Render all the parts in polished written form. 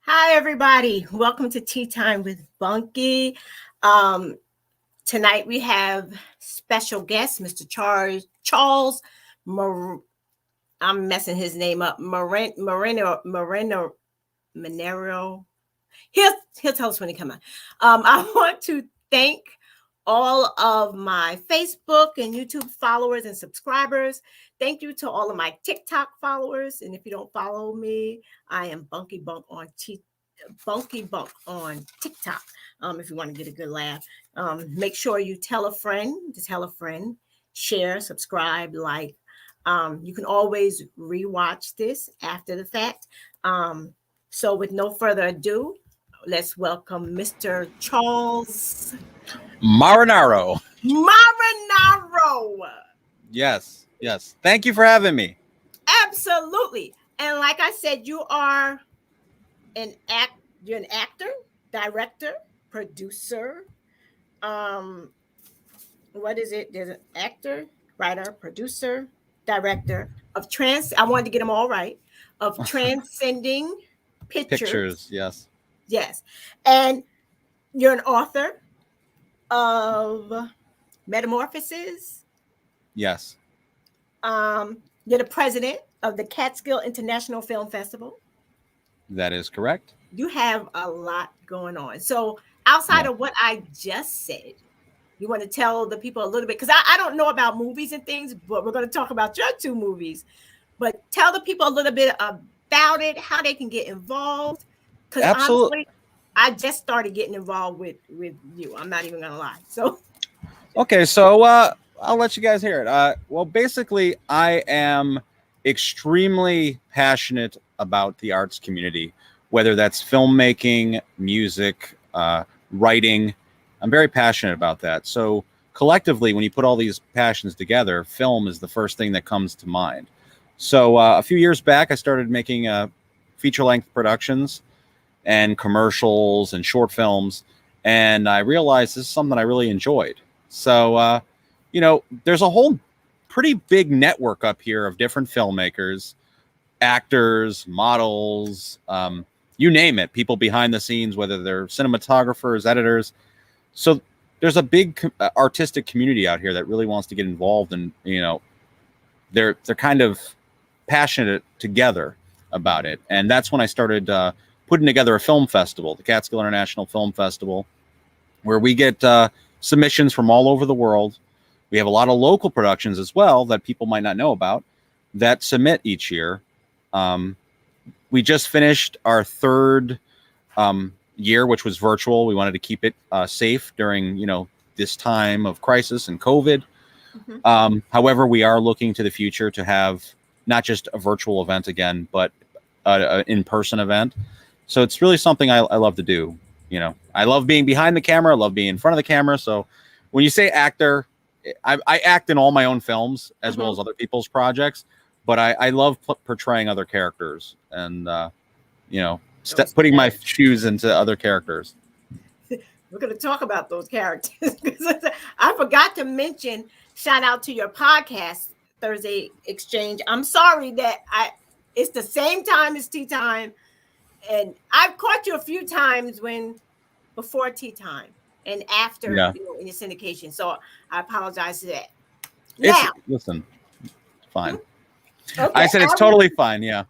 Hi, everybody. Welcome to Tea Time with Bunky. Tonight we have special guest, Mr. Charles. I'm messing his name up. Marino. He'll tell us when he come on. I want to thank all of my Facebook and YouTube followers and subscribers. Thank you to all of my TikTok followers. And if you don't follow me, I am Bunky Bunk on TikTok. If you want to get a good laugh, make sure you tell a friend, share, subscribe, like. You can always rewatch this after the fact. So with no further ado, let's welcome Mr. Charles Marino. Yes. Thank you for having me. Absolutely. And like I said, you're an actor, director, producer. What is it? There's an actor, writer, producer, director of I wanted to get them all right. Of Transcending Pictures. Yes. And you're an author of Metamorphoses. Yes. You're the president of the Catskill International Film Festival. That is correct. You have a lot going on. So outside of what I just said, you want to tell the people a little bit, because I don't know about movies and things, but we're going to talk about your two movies. But tell the people a little bit about it, how they can get involved. Because honestly, I just started getting involved with you. I'm not even going to lie. So, okay, so I'll let you guys hear it. Well, basically, I am extremely passionate about the arts community, whether that's filmmaking, music, writing. I'm very passionate about that. So collectively, when you put all these passions together, film is the first thing that comes to mind. So a few years back, I started making feature-length productions and commercials and short films, and I realized this is something I really enjoyed. So, there's a whole pretty big network up here of different filmmakers, actors, models, you name it, people behind the scenes, whether they're cinematographers, editors. So there's a big artistic community out here that really wants to get involved, and they're kind of passionate together about it. And that's when I started putting together a film festival, the Catskill International Film Festival, where we get submissions from all over the world. We have a lot of local productions as well that people might not know about that submit each year. We just finished our third year, which was virtual. We wanted to keep it safe during, this time of crisis and COVID. Mm-hmm. However, we are looking to the future to have not just a virtual event again, but an in-person event. So it's really something I love to do. I love being behind the camera. I love being in front of the camera. So when you say actor, I act in all my own films as well as other people's projects, but I love portraying other characters and, putting my shoes into other characters. We're going to talk about those characters. I forgot to mention, shout out to your podcast, Thursday Exchange. I'm sorry that it's the same time as Tea Time. And I've caught you a few times before Tea Time and after, in your syndication. So I apologize for that. Listen, fine. Okay, I said it's totally fine. Yeah.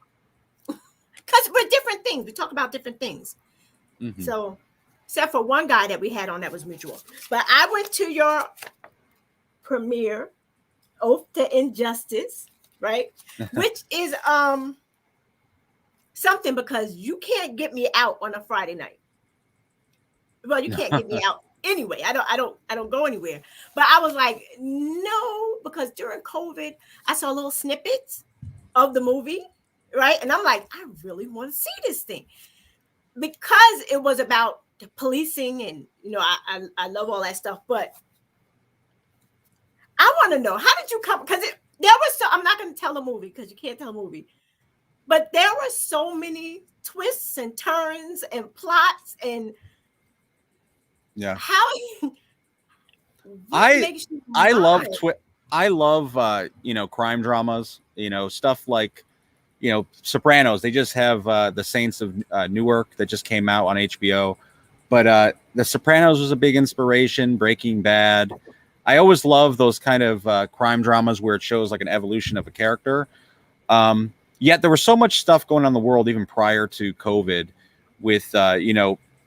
Because we're different things. We talk about different things. Mm-hmm. So, except for one guy that we had on that was mutual. But I went to your premiere, Oath to Injustice, right? Which is something, because you can't get me out on a Friday night. Well, you can't get me out anyway. I don't go anywhere. But I was like, no, because during COVID, I saw little snippets of the movie, right? And I'm like, I really want to see this thing, because it was about the policing, and I love all that stuff. But I want to know, how did you come? Because I'm not going to tell the movie, because you can't tell a movie. But there were so many twists and turns and plots, and how I love crime dramas, stuff like Sopranos. They just have the Saints of Newark that just came out on HBO, but the Sopranos was a big inspiration. Breaking Bad. I always love those kind of crime dramas where it shows like an evolution of a character. Yet there was so much stuff going on in the world even prior to COVID with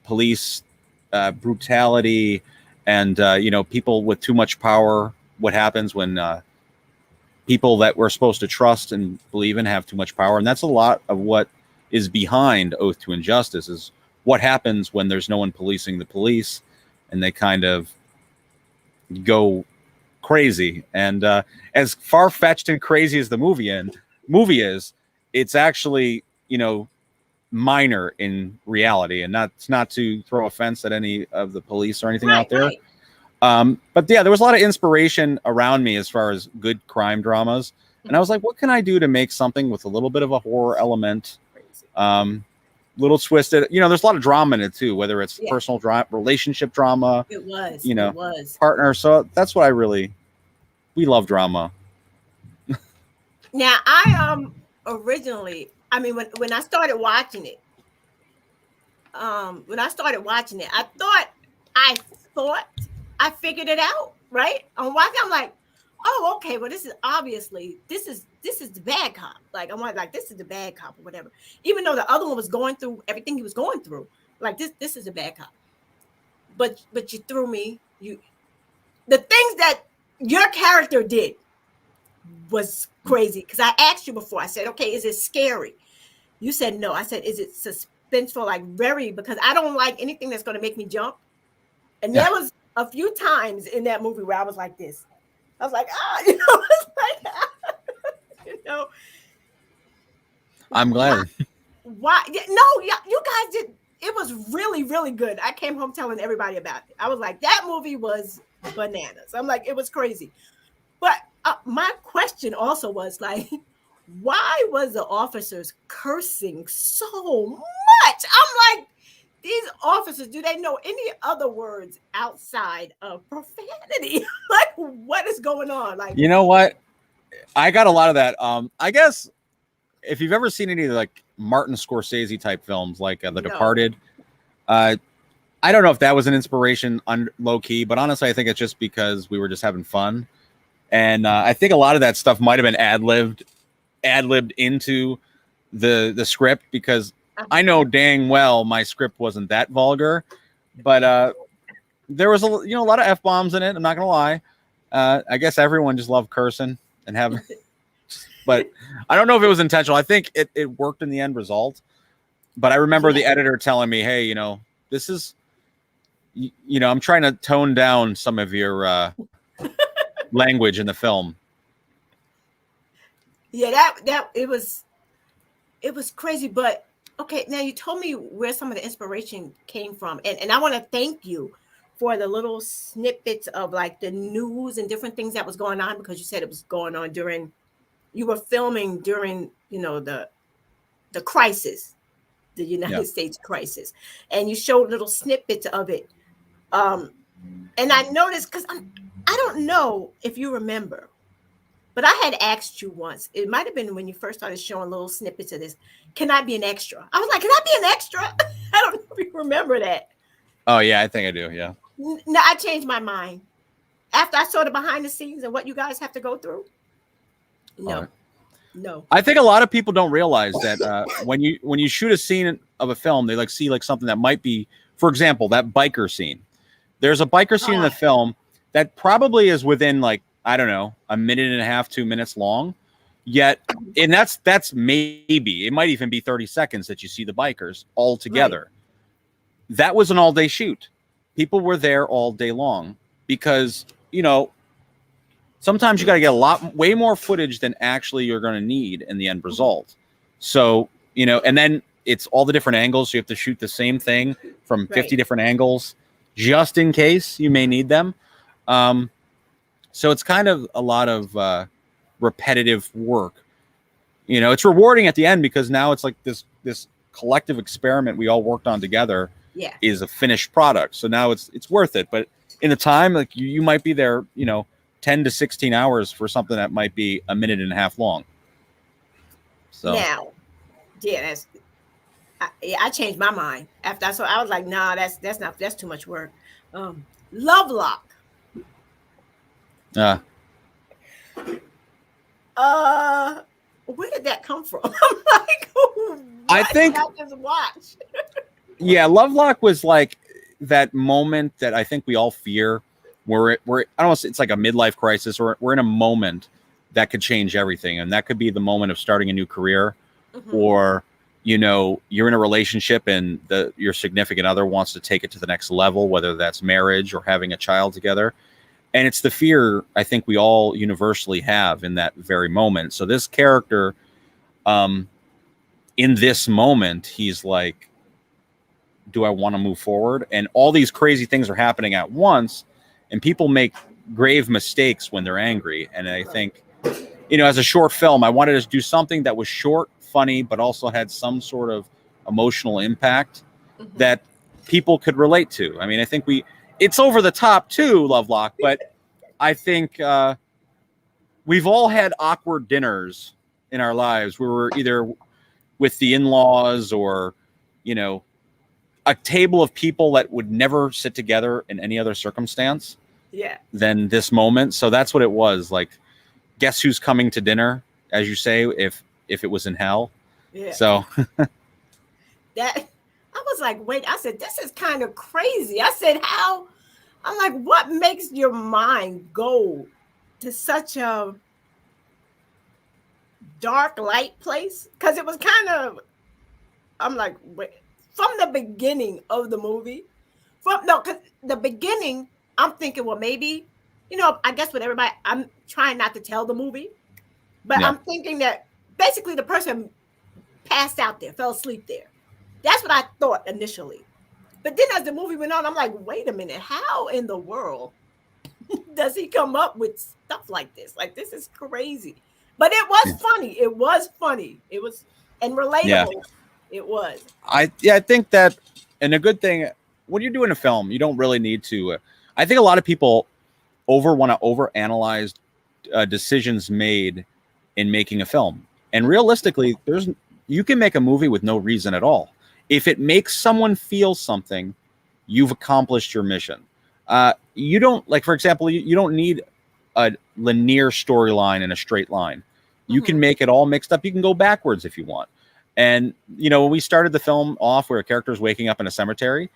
police brutality and people with too much power. What happens when people that we're supposed to trust and believe in have too much power? And that's a lot of what is behind Oath to Injustice, is what happens when there's no one policing the police and they kind of go crazy. And as far-fetched and crazy as the movie is, it's actually minor in reality, and not to throw offense at any of the police or anything out there. Right. But yeah, there was a lot of inspiration around me as far as good crime dramas. And I was like, what can I do to make something with a little bit of a horror element? Little twisted, there's a lot of drama in it too, whether it's personal drama, relationship drama. It was partner. So that's what we love drama. Now, I originally, when I started watching it, I thought I figured it out, right? On watching, I'm like, oh, okay, well, this is the bad cop. Like, I'm like, this is the bad cop or whatever. Even though the other one was going through everything he was going through, like this is a bad cop. But you threw me. The things that your character did was crazy, because I asked you before. I said, okay, is it scary? You said no. I said, is it suspenseful? Like, very, because I don't like anything that's going to make me jump. And there was a few times in that movie where I was like this. I was like, it's like, I'm Why? glad. Why? No, yeah, you guys did. It was really, really good. I came home telling everybody about it. I was like, that movie was bananas. I'm like, it was crazy. But my question also was like, why was the officers cursing so much? I'm like, these officers, do they know any other words outside of profanity? Like, what is going on? Like, You know what? I got a lot of that. I guess if you've ever seen any of like Martin Scorsese type films, like The no, Departed, uh, I don't know if that was an inspiration on low key, but honestly, I think it's just because we were just having fun, and I think a lot of that stuff might have been ad libbed into the script because I know dang well my script wasn't that vulgar, but there was a lot of f bombs in it. I'm not gonna lie. I guess everyone just loved cursing and having, but I don't know if it was intentional. I think it worked in the end result. But I remember yeah, the editor telling me, "Hey, this is, I'm trying to tone down some of your language in the film." yeah, that it was crazy. But okay, now you told me where some of the inspiration came from, and I want to thank you for the little snippets of like the news and different things that was going on, because you said it was going on during, you were filming during, the crisis, the Yeah. United States crisis, and you showed little snippets of it. Um, and I noticed, because I don't know if you remember, but I had asked you once. It might have been when you first started showing little snippets of this. Can I be an extra? I was like, can I be an extra? I don't know if you remember that. Oh yeah, I think I do. Yeah. No, I changed my mind after I saw the behind the scenes and what you guys have to go through. All right. No, no. I think a lot of people don't realize that when you shoot a scene of a film, they like see like something that might be, for example, that biker scene. There's a biker scene in the Ah, film that probably is within like, I don't know, a minute and a half, 2 minutes long. Yet, and that's maybe, it might even be 30 seconds that you see the bikers all right. together. That was an all day shoot. People were there all day long because, sometimes you got to get way more footage than actually you're going to need in the end Mhm. result. So, and then it's all the different angles. So you have to shoot the same thing from 50 Right. different angles just in case you may need them. Um, so it's kind of a lot of repetitive work. It's rewarding at the end because now it's like this collective experiment we all worked on together Yeah. is a finished product. So now it's worth it. But in the time, like you might be there, 10 to 16 hours for something that might be a minute and a half long. So Now, yeah, I changed my mind after I saw. I was like, nah, that's too much work. Love Lock. uh, Uh, where did that come from? I'm like, I what did think, I just watch? yeah, Lovelock was like that moment that I think we all fear where I don't know, it's like a midlife crisis, or we're in a moment that could change everything. And that could be the moment of starting a new career, Hmm. or you're in a relationship and your significant other wants to take it to the next level, whether that's marriage or having a child together. And it's the fear I think we all universally have in that very moment. So this character, um in this moment, he's like, do I want to move forward? And all these crazy things are happening at once, and people make grave mistakes when they're angry. And I Right. think, as a short film, I wanted to do something that was short, funny, but also had some sort of emotional impact Hmm. that people could relate to. I mean, I think it's over the top too, Lovelock, but I think we've all had awkward dinners in our lives where we're either with the in-laws or, you know, a table of people that would never sit together in any other circumstance Yeah. than this moment. So that's what it was. Like, guess who's coming to dinner, as you say, if it was in hell. Yeah. So That I was like, wait. I said, this is kind of crazy. I said, how? I'm like, what makes your mind go to such a dark light place? Because it was kind of. I'm like, wait. From the beginning of the movie, from no, because the beginning, I'm thinking, well, maybe, I guess with everybody, I'm trying not to tell the movie, but yeah, I'm thinking that basically the person passed out there, fell asleep there. That's what I thought initially. But then as the movie went on, I'm like, wait a minute, how in the world does he come up with stuff like this? Like, this is crazy. But it was funny. It was funny. It was and Yeah. relatable. It was. I think that, and a good thing when you're doing a film, you don't really need to. I think a lot of people want to overanalyze decisions made in making a film, and realistically, you can make a movie with no reason at all. If it makes someone feel something, you've accomplished your mission. You don't, like, for example, you don't need a linear storyline in a straight line. You can make it all mixed up. You can go backwards if you want. And, when we started the film off where a character is waking up in a cemetery,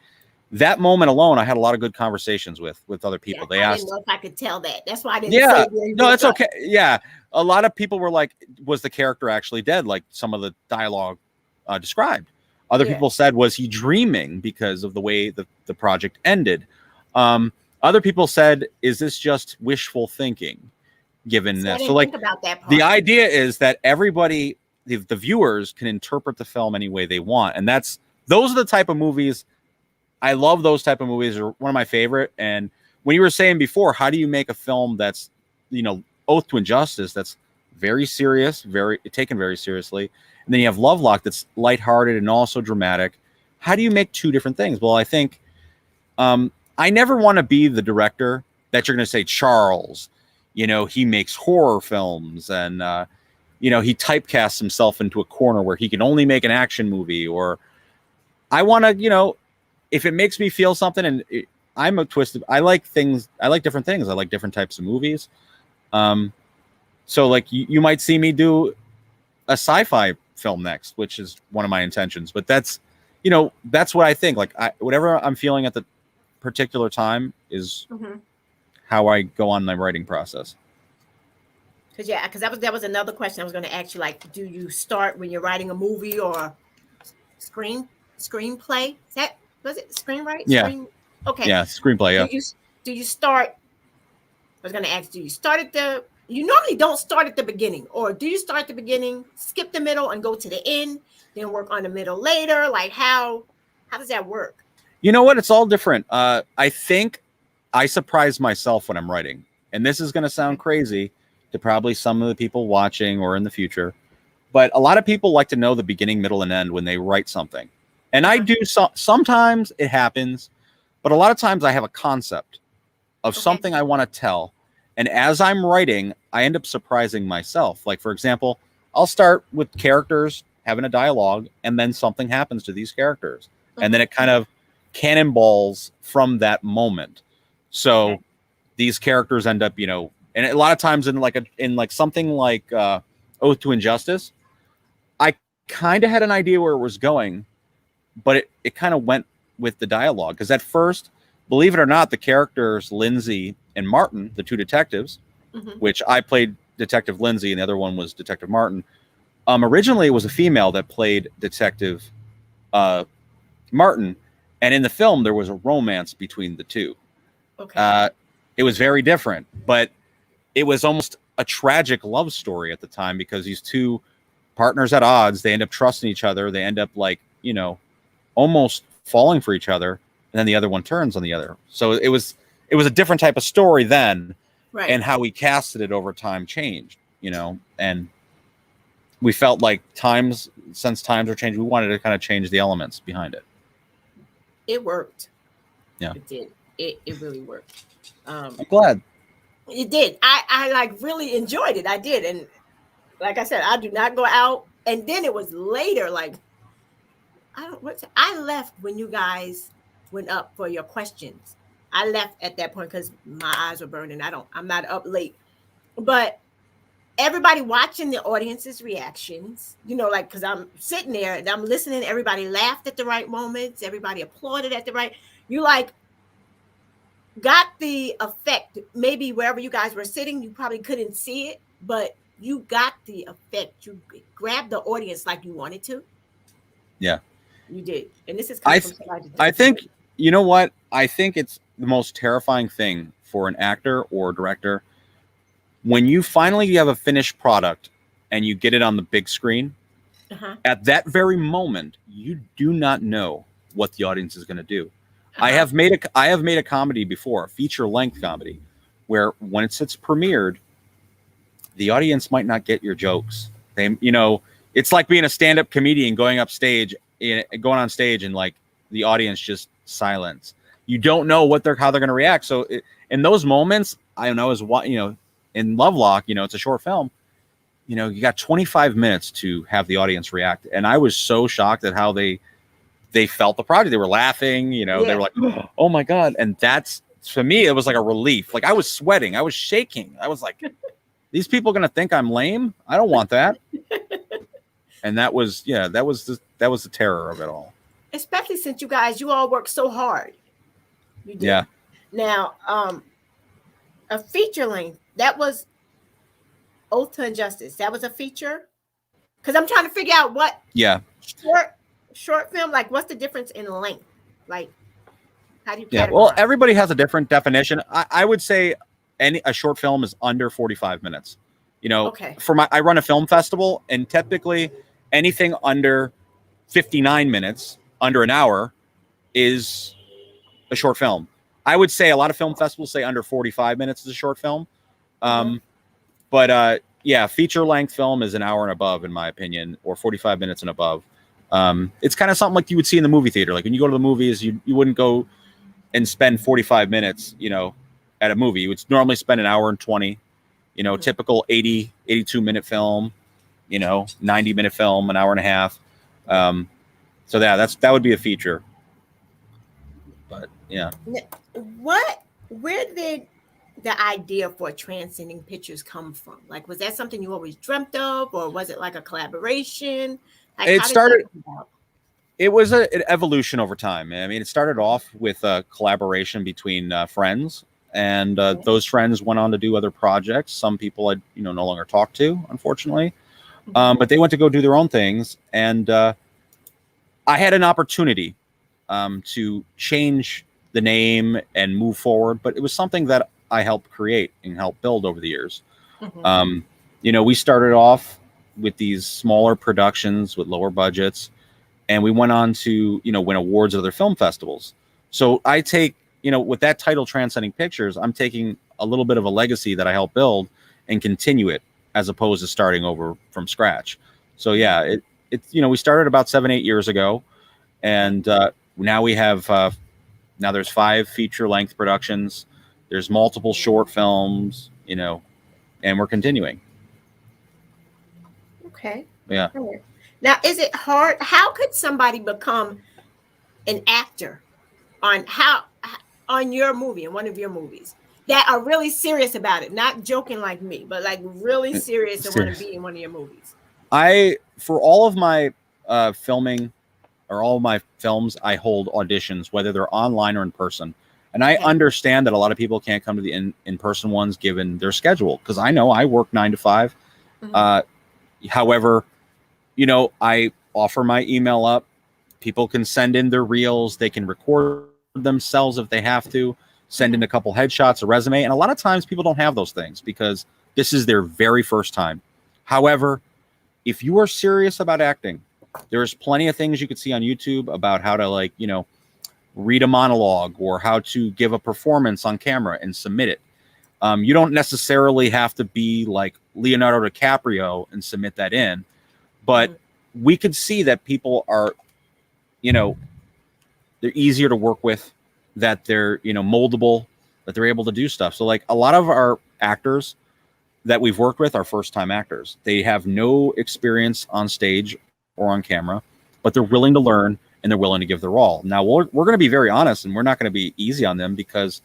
that moment alone, I had a lot of good conversations with other people. Yeah, they I asked, didn't know if I could tell that. That's why I didn't yeah, say it. no, it's okay. Yeah. A lot of people were like, was the character actually dead? Like some of the dialogue described. Other people said, was he dreaming because of the way the project ended? Other people said, is this just wishful thinking given that? So like, about that part. The idea is that everybody, the viewers, can interpret the film any way they want. And those are the type of movies. I love those type of movies. Are one of my favorite. And when you were saying before, how do you make a film that's, Oath to Injustice, that's very serious, very taken very seriously, and then you have Lovelock that's lighthearted and also dramatic. How do you make two different things? Well, I think I never want to be the director that you're going to say, Charles, he makes horror films and, he typecasts himself into a corner where he can only make an action movie. Or I want to, if it makes me feel something, and I'm a twisted, I like different things. I like different types of movies. So like you might see me do a sci-fi film next, which is one of my intentions, but that's what I think. Like whatever I'm feeling at the particular time is how I go on my writing process. Because that was another question I was going to ask you. Like, do you start when you're writing a movie or screenplay? Was it screenwrite? Yeah. Okay. Yeah, screenplay. Yeah. Do you start? I was going to ask, do you start at you normally don't start at the beginning, or do you start at the beginning, skip the middle, and go to the end, then work on the middle later? Like how does that work? You know what? It's all different. I think I surprise myself when I'm writing, and this is going to sound crazy to probably some of the people watching or in the future, but a lot of people like to know the beginning, middle, and end when they write something. And I do. Sometimes it happens, but a lot of times I have a concept of something I want to tell. And as I'm writing, I end up surprising myself. Like, for example, I'll start with characters having a dialogue, and then something happens to these characters. And then it kind of cannonballs from that moment. So these characters end up, and a lot of times in something like Oath to Injustice, I kind of had an idea where it was going, but it kind of went with the dialogue. Because at first, believe it or not, the characters Lindsay and Martin, the two detectives, which I played Detective Lindsay and the other one was Detective Martin. Originally, it was a female that played Detective Martin, and in the film, there was a romance between the two. It was very different, but it was almost a tragic love story at the time because these two partners at odds, they end up trusting each other. They end up almost falling for each other, and then the other one turns on the other. So it was a different type of story then, and how we casted it over time changed, and we felt like since times are changing, we wanted to kind of change the elements behind it. It worked. Yeah, it did. It really worked. I'm glad. It did. I really enjoyed it. I did. And like I said, I do not go out. And then it was later, like, I left when you guys went up for your questions. I left at that point because my eyes were burning. I'm not up late. But everybody watching the audience's reactions, because I'm sitting there and I'm listening. Everybody laughed at the right moments. Everybody applauded at the right. You got the effect. Maybe wherever you guys were sitting, you probably couldn't see it, but you got the effect. You grabbed the audience like you wanted to. Yeah, you did. And this is. I think you know what? I think it's the most terrifying thing for an actor or director when you finally have a finished product and you get it on the big screen Uh-huh. At that very moment, you do not know what the audience is going to do. I Uh-huh. have made a comedy before, a feature length comedy, where when it's premiered, the audience might not get your jokes. They, it's like being a stand-up comedian going on stage, and like the audience just silence. You don't know how they're going to react. So in those moments, I don't know, in Lovelock, it's a short film. You got 25 minutes to have the audience react, and I was so shocked at how they felt the project. They were laughing, they Yeah. were like, "Oh my god!" And that's, for me, it was like a relief. Like, I was sweating, I was shaking. I was like, "These people are gonna think I'm lame. I don't want that." And that was the terror of it all. Especially since you all work so hard. You did. Yeah. Now, a feature length, that was Oath to Injustice. That was a feature? Because I'm trying to figure out what Yeah. short film, like what's the difference in length? Like, how do you Yeah. categorize? Well, everybody has a different definition. I would say a short film is under 45 minutes. Okay. I run a film festival, and typically anything under 59 minutes, under an hour, is a short film. I would say a lot of film festivals say under 45 minutes is a short film. But yeah, feature length film is an hour and above, in my opinion, or 45 minutes and above. It's kind of something like you would see in the movie theater. Like when you go to the movies, you wouldn't go and spend 45 minutes, at a movie. You would normally spend an hour and 20, typical 82-minute film, 90-minute film, an hour and a half. So yeah, that would be a feature. But yeah. Where did the idea for Transcending Pictures come from? Like, was that something you always dreamt of, or was it like a collaboration? Like, It how did started. that come about? It was an evolution over time. I mean, it started off with a collaboration between friends, and those friends went on to do other projects. Some people I no longer talk to, unfortunately, but they went to go do their own things, and I had an opportunity to change the name and move forward. But it was something that I helped create and help build over the years. We started off with these smaller productions with lower budgets, and we went on to win awards at other film festivals. So I take with that title, Transcending Pictures, I'm taking a little bit of a legacy that I helped build and continue it, as opposed to starting over from scratch. So yeah, we started about 7-8 years ago, and now we have now there's 5 feature length productions. There's multiple short films, and we're continuing. Okay. Yeah. Now, is it hard? How could somebody become an actor on your movie, in one of your movies, that are really serious about it, not joking like me, but like really serious and want to be in one of your movies? For all of my filming, or all of my films, I hold auditions, whether they're online or in person. And I understand that a lot of people can't come to the in-person ones given their schedule, because I know I work 9 to 5. However, I offer my email up. People can send in their reels. They can record themselves if they have to, send in a couple headshots, a resume. And a lot of times people don't have those things because this is their very first time. However, if you are serious about acting, there's plenty of things you could see on YouTube about how to read a monologue, or how to give a performance on camera and submit it. You don't necessarily have to be like Leonardo DiCaprio and submit that in, but we could see that people are, they're easier to work with, that they're, moldable, that they're able to do stuff. So like a lot of our actors that we've worked with are first-time actors. They have no experience on stage or on camera, but they're willing to learn and they're willing to give their all. Now we're going to be very honest, and we're not going to be easy on them, because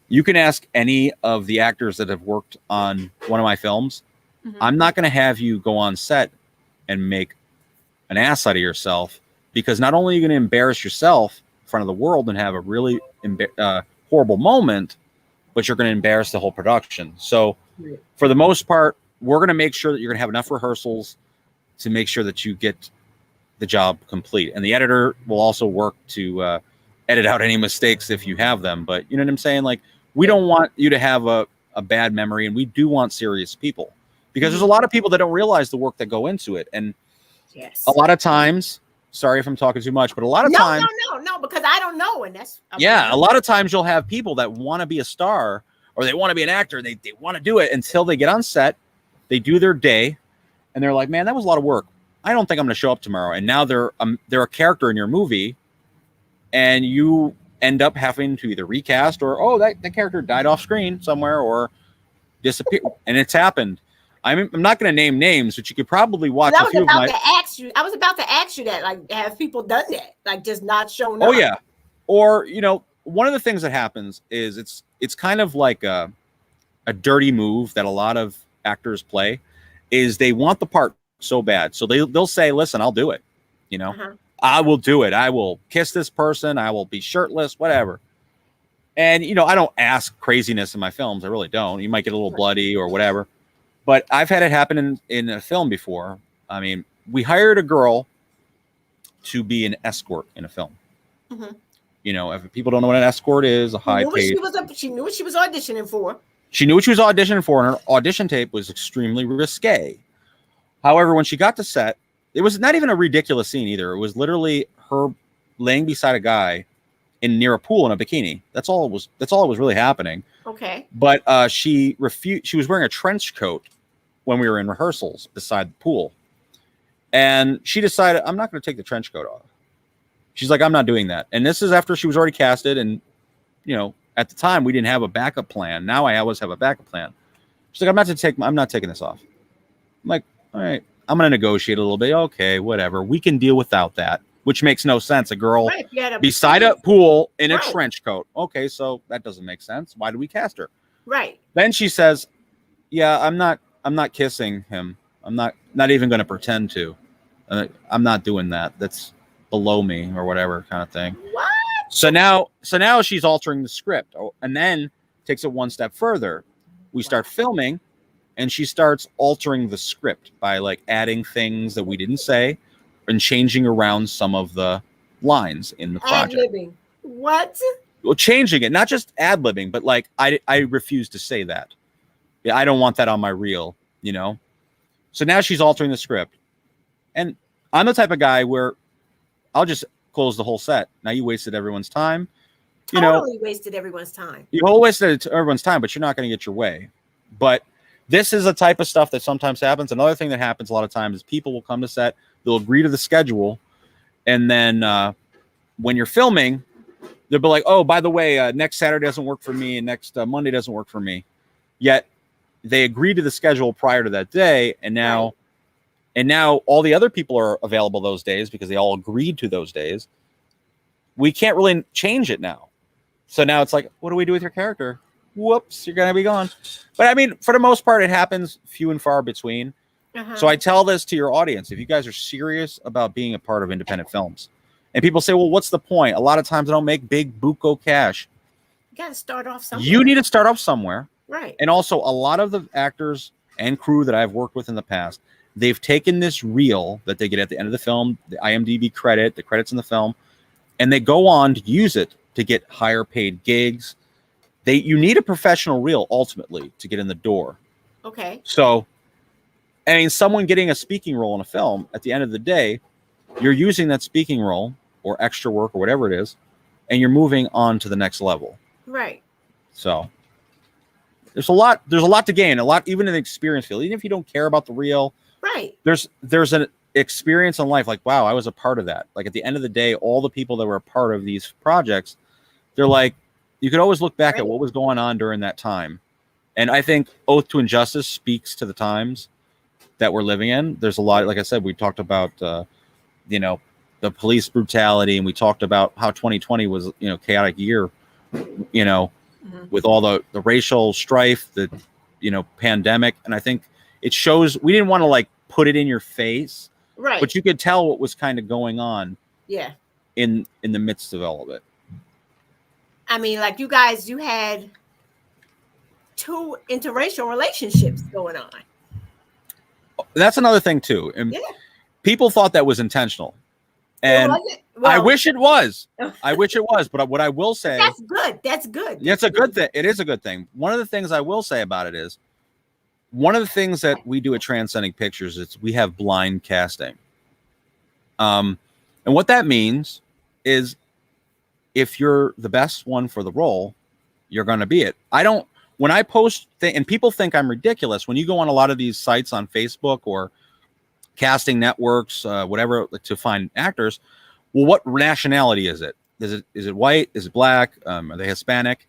you can ask any of the actors that have worked on one of my films. I'm not going to have you go on set and make an ass out of yourself, because not only are you going to embarrass yourself in front of the world and have a really horrible moment, but you're going to embarrass the whole production. So for the most part, we're going to make sure that you're going to have enough rehearsals to make sure that you get the job complete. And the editor will also work to edit out any mistakes if you have them. But you know what I'm saying? Like, we don't want you to have a bad memory, and we do want serious people, because there's a lot of people that don't realize the work that go into it. And A Yes. lot of times, sorry if I'm talking too much, but a lot of times, No, because I don't know, and that's yeah, a lot of times you'll have people that want to be a star or they want to be an actor. They want to do it until they get on set, they do their day, and they're like, man, that was a lot of work. I don't think I'm going to show up tomorrow. And now they're a character in your movie, and you end up having to either recast or, oh, that character died off screen somewhere or disappeared. And it's happened. I'm not going to name names, but you could probably watch a few of my. I was about to ask you that. Like, have people done that? Like, just not shown Oh up? yeah, or one of the things that happens is it's kind of like a dirty move that a lot of actors play, is they want the part so bad, so they'll say, listen, I'll do it. I will do it. I will kiss this person. I will be shirtless, whatever. And I don't ask craziness in my films. I really don't. You might get a little bloody or whatever. But I've had it happen in a film before. I mean, we hired a girl to be an escort in a film. Mm-hmm. If people don't know what an escort is, a high paid. She knew what she was auditioning for. She knew what she was auditioning for, and her audition tape was extremely risque. However, when she got to set, it was not even a ridiculous scene either. It was literally her laying beside a guy near a pool in a bikini. That's all it was. That's all that was really happening. Okay. But she refused. She was wearing a trench coat when we were in rehearsals beside the pool. And she decided, I'm not going to take the trench coat off. She's like, I'm not doing that. And this is after she was already casted. And, at the time we didn't have a backup plan. Now I always have a backup plan. She's like, I'm not taking this off. I'm like, all right, I'm going to negotiate a little bit. Okay, whatever. We can deal without that, which makes no sense. A girl beside a pool in a trench coat. Okay, so that doesn't make sense. Why do we cast her? Right. Then she says, yeah, I'm not kissing him. I'm not even going to pretend to. I'm not doing that. That's below me or whatever kind of thing. What? So now she's altering the script, and then takes it one step further. We start filming, and she starts altering the script by like adding things that we didn't say and changing around some of the lines in the project. Ad-libbing. What? Well, changing it, not just ad-libbing, but like I refuse to say that. Yeah, I don't want that on my reel, So now she's altering the script. And I'm the type of guy where I'll just close the whole set. Now you wasted everyone's time. Totally wasted everyone's time. You wasted everyone's time, but you're not going to get your way. But this is a type of stuff that sometimes happens. Another thing that happens a lot of times is people will come to set, they'll agree to the schedule, and then when you're filming, they'll be like, oh, by the way, next Saturday doesn't work for me, and next Monday doesn't work for me. Yet they agreed to the schedule prior to that day, and now all the other people are available those days because they all agreed to those days. We can't really change it now. So now it's like, what do we do with your character? Whoops, you're going to be gone. But I mean, for the most part, it happens few and far between. So I tell this to your audience. If you guys are serious about being a part of independent films, and people say, well, what's the point? A lot of times I don't make big buco cash. You got to start off somewhere. You need to start off somewhere. Right. And also a lot of the actors and crew that I've worked with in the past, they've taken this reel that they get at the end of the film, the IMDb credit, the credits in the film, and they go on to use it to get higher paid gigs. You need a professional reel ultimately to get in the door. Okay. So, I mean, someone getting a speaking role in a film, at the end of the day, you're using that speaking role or extra work or whatever it is, and you're moving on to the next level. Right. So there's a lot to gain, a lot, even in the experience field, even if you don't care about the reel. Right. There's an experience in life. Like, wow, I was a part of that. Like at the end of the day, all the people that were a part of these projects, they're like, you could always look back at what was going on during that time. And I think Oath to Injustice speaks to the times that we're living in. There's a lot, like I said, we talked about, the police brutality, and we talked about how 2020 was, chaotic year, with all the racial strife, the, pandemic. And I think it shows, we didn't want to like put it in your face, right? But you could tell what was kind of going on. Yeah. In the midst of all of it. I mean, like you had 2 interracial relationships going on. That's another thing too. And people thought that was intentional. And I wish it was. I wish it was. But what I will say, that's good. That's good. It's a good thing. It is a good thing. One of the things I will say about it is, one of the things that we do at Transcending Pictures is we have blind casting. And what that means is if you're the best one for the role, you're going to be it. When I post, and people think I'm ridiculous, when you go on a lot of these sites on Facebook or casting networks, whatever, to find actors, well, what nationality is it? Is it white? Is it black? Are they Hispanic?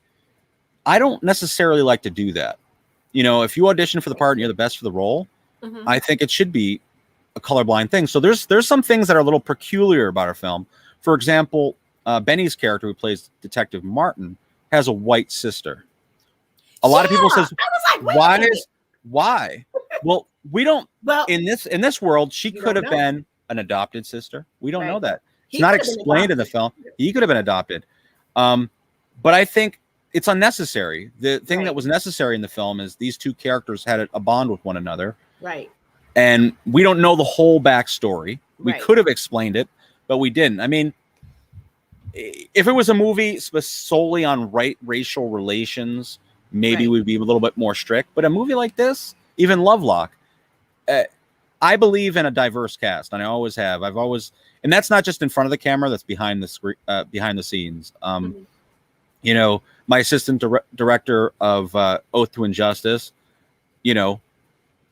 I don't necessarily like to do that. If you audition for the part and you're the best for the role, I think it should be a colorblind thing. So there's some things that are a little peculiar about our film. For example, Benny's character, who plays Detective Martin, has a white sister. A lot of people says, why? Well, we don't. Well, in this world, she could have been an adopted sister. We don't know that. It's not explained in the film. He could have been adopted. But I think it's unnecessary. The thing that was necessary in the film is these two characters had a bond with one another. Right. And we don't know the whole backstory. We could have explained it, but we didn't. I mean, if it was a movie solely on racial relations, maybe we'd be a little bit more strict. But a movie like this, even Lovelock, I believe in a diverse cast, and I always have. And that's not just in front of the camera; that's behind the screen, behind the scenes. My assistant director of Oath to Injustice,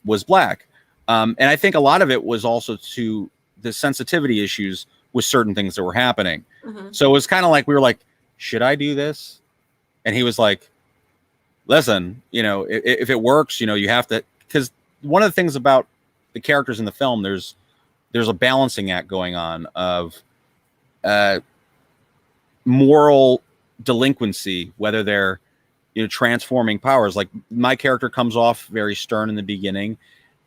was black, and I think a lot of it was also to the sensitivity issues with certain things that were happening. So it was kind of like we were like, "Should I do this?" And he was like, "Listen, if it works, you have to." Because one of the things about the characters in the film, there's a balancing act going on of moral delinquency, whether they're transforming powers. Like my character comes off very stern in the beginning,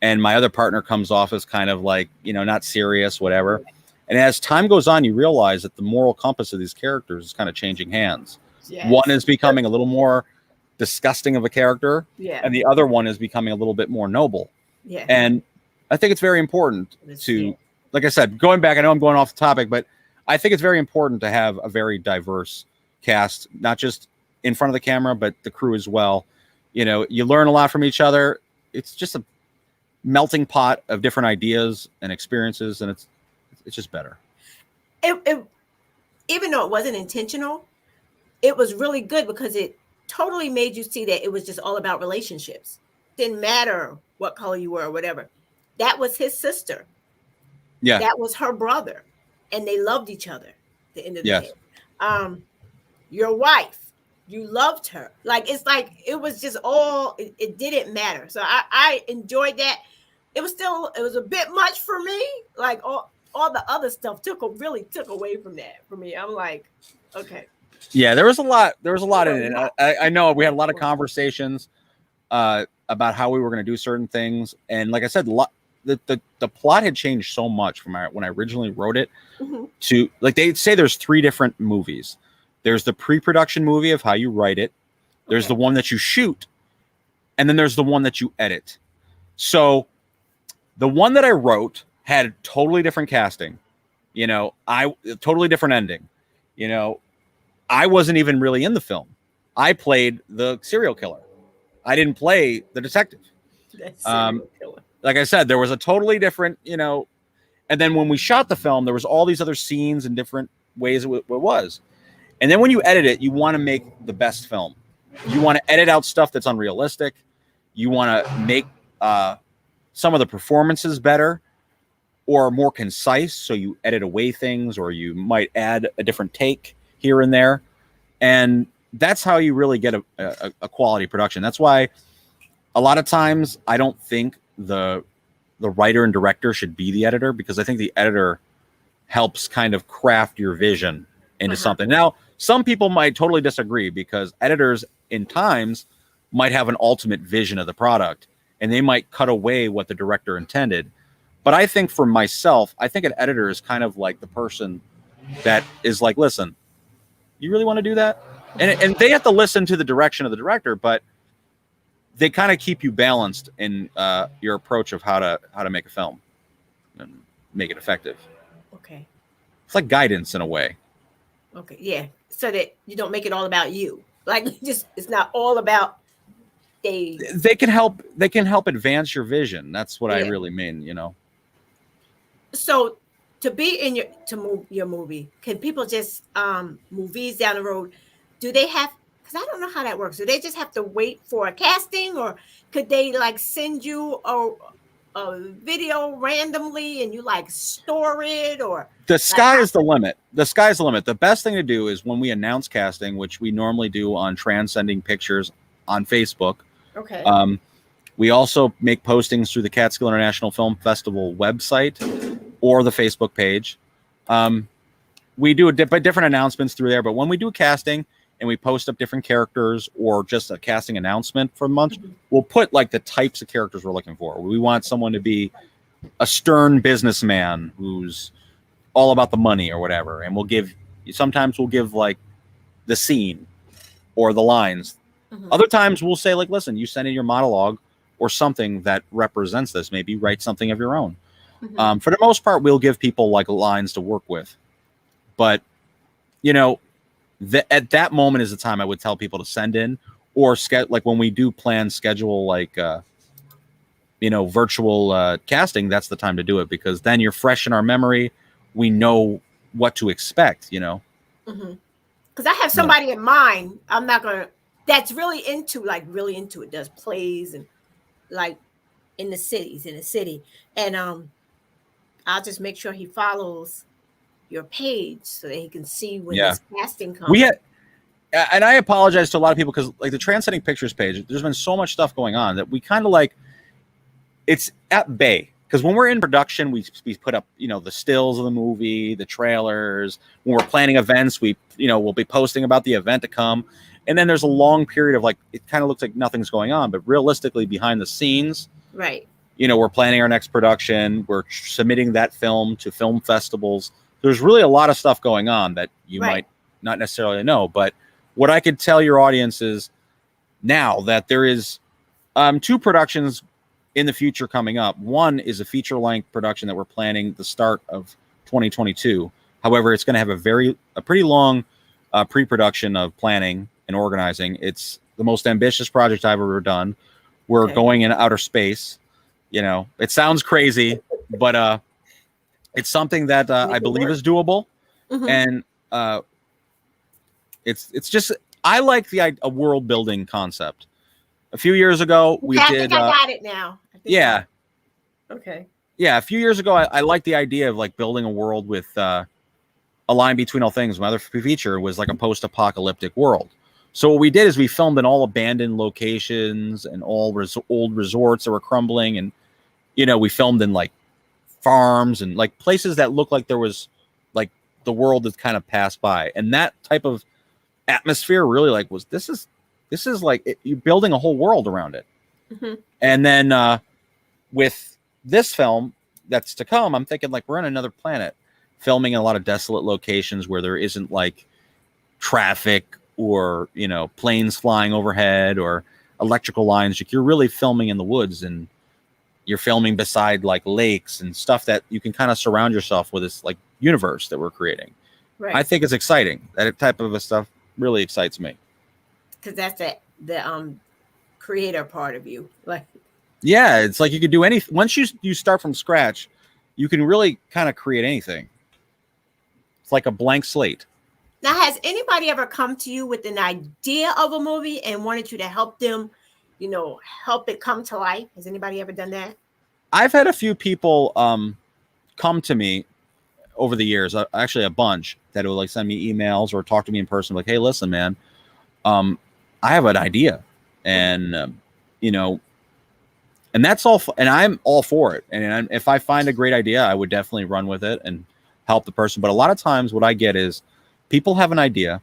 and my other partner comes off as kind of like not serious, whatever. And as time goes on, you realize that the moral compass of these characters is kind of changing hands. One is becoming a little more disgusting of a character, and the other one is becoming a little bit more noble. And I think it's very important to, like I said, going back, I know I'm going off the topic, but I think it's very important to have a very diverse cast, not just in front of the camera, but the crew as well. You learn a lot from each other. It's just a melting pot of different ideas and experiences, and it's just better. It even though it wasn't intentional, it was really good because it totally made you see that it was just all about relationships. Didn't matter what color you were or whatever. That was his sister. Yeah. That was her brother. And they loved each other at the end of the day. Your wife, you loved her. Like, it's like, it was just all, it didn't matter. So I enjoyed that. It was a bit much for me. Like all the other stuff really took away from that for me. I'm like, okay. Yeah, there was a lot in it. I know we had a lot of conversations about how we were going to do certain things. And like I said, the plot had changed so much from when I originally wrote it to, like, they say there's 3 different movies. There's the pre-production movie of how you write it. There's the one that you shoot. And then there's the one that you edit. So the one that I wrote had totally different casting, totally different ending. I wasn't even really in the film. I played the serial killer. I didn't play the detective. Like I said, there was a totally different, and then when we shot the film, there was all these other scenes and different ways it was. And then when you edit it, you want to make the best film. You want to edit out stuff that's unrealistic. You want to make some of the performances better or more concise. So you edit away things, or you might add a different take here and there. And that's how you really get a quality production. That's why a lot of times I don't think the writer and director should be the editor, because I think the editor helps kind of craft your vision into something. Now, some people might totally disagree, because editors in times might have an ultimate vision of the product and they might cut away what the director intended. But I think for myself, I think an editor is kind of like the person that is like, listen, you really want to do that? And they have to listen to the direction of the director, but they kind of keep you balanced in your approach of how to make a film and make it effective. Okay. It's like guidance in a way. Okay. Yeah. So that you don't make it all about you. Like, it's not all about they can help advance your vision. That's what I really mean, So to be in to move your movie, can people just movies down the road, do they have, because I don't know how that works, do they just have to wait for a casting, or could they like send you a video randomly and you like store it, or the like sky is the limit. The sky's the limit. The best thing to do is when we announce casting, which we normally do on Transcending Pictures on Facebook. okay. We also make postings through the Catskill International Film Festival website or the Facebook page. We do different announcements through there, but when we do a casting and we post up different characters or just a casting announcement for a month, we'll put like the types of characters we're looking for. We want someone to be a stern businessman who's all about the money or whatever, and sometimes we'll give like the scene or the lines. Other times we'll say like, listen, you send in your monologue or something that represents this. Maybe write something of your own. For the most part, we'll give people like lines to work with. But, you know, at that moment is the time I would tell people to send in, or like when we do plan schedule, like, virtual casting, that's the time to do it, because then you're fresh in our memory. We know what to expect, Because I have somebody in mind. I'm not going to, that's really into it, does plays and like in the city. And I'll just make sure he follows your page so that he can see when this casting comes. And I apologize to a lot of people, because like the Transcending Pictures page, there's been so much stuff going on that we kind of like, it's at bay. Because when we're in production, we put up, the stills of the movie, the trailers. When we're planning events, we'll be posting about the event to come. And then there's a long period of like, it kind of looks like nothing's going on, but realistically behind the scenes, right? We're planning our next production. We're submitting that film to film festivals. There's really a lot of stuff going on that you might not necessarily know. But what I could tell your audience is now that there is 2 productions in the future coming up. One is a feature-length production that we're planning the start of 2022. However, it's going to have a pretty long pre-production of planning and organizing. It's the most ambitious project I've ever done. We're going in outer space. It sounds crazy, but it's something that I believe is doable. And it's just, I like a world building concept. A few years ago, we did. I think I got it now. Okay. Yeah, a few years ago, I liked the idea of like building a world with a line between all things. My other feature was like a post-apocalyptic world. So what we did is we filmed in all abandoned locations and all old resorts that were crumbling, and we filmed in like farms and like places that looked like there was like the world that kind of passed by, and that type of atmosphere really like was this is like you're building a whole world around it. And then with this film that's to come, I'm thinking like we're on another planet, filming in a lot of desolate locations where there isn't like traffic or planes flying overhead or electrical lines. You're really filming in the woods, and you're filming beside like lakes and stuff that you can kind of surround yourself with this like universe that we're creating. Right. I think it's exciting. That type of stuff really excites me. Because that's the creator part of you. Like, yeah, it's like you could do anything. Once you start from scratch, you can really kind of create anything. It's like a blank slate. Now, has anybody ever come to you with an idea of a movie and wanted you to help them, help it come to life? Has anybody ever done that? I've had a few people come to me over the years, actually a bunch, that will like send me emails or talk to me in person, like, hey, listen, man, I have an idea, and and that's all, and I'm all for it. And if I find a great idea, I would definitely run with it and help the person. But a lot of times what I get is people have an idea,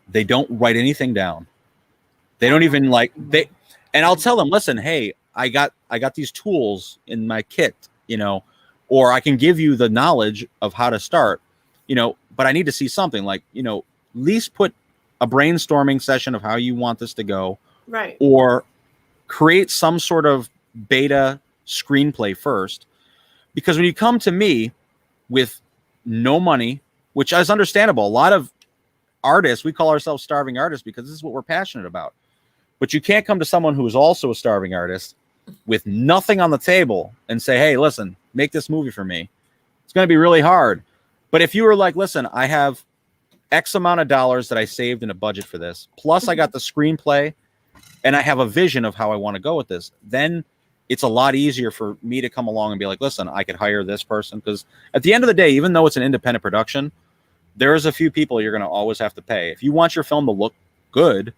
they don't write anything down. They don't even and I'll tell them, listen, hey, I got these tools in my kit, or I can give you the knowledge of how to start, but I need to see something like, at least put a brainstorming session of how you want this to go. Right. Or create some sort of beta screenplay first. Because when you come to me with no money, which is understandable, a lot of artists, we call ourselves starving artists because this is what we're passionate about. But you can't come to someone who is also a starving artist with nothing on the table and say, hey, listen, make this movie for me. It's going to be really hard. But if you were like, listen, I have X amount of dollars that I saved in a budget for this, plus I got the screenplay and I have a vision of how I want to go with this, then it's a lot easier for me to come along and be like, listen, I could hire this person. Because at the end of the day, even though it's an independent production, there's a few people you're going to always have to pay. If you want your film to look good,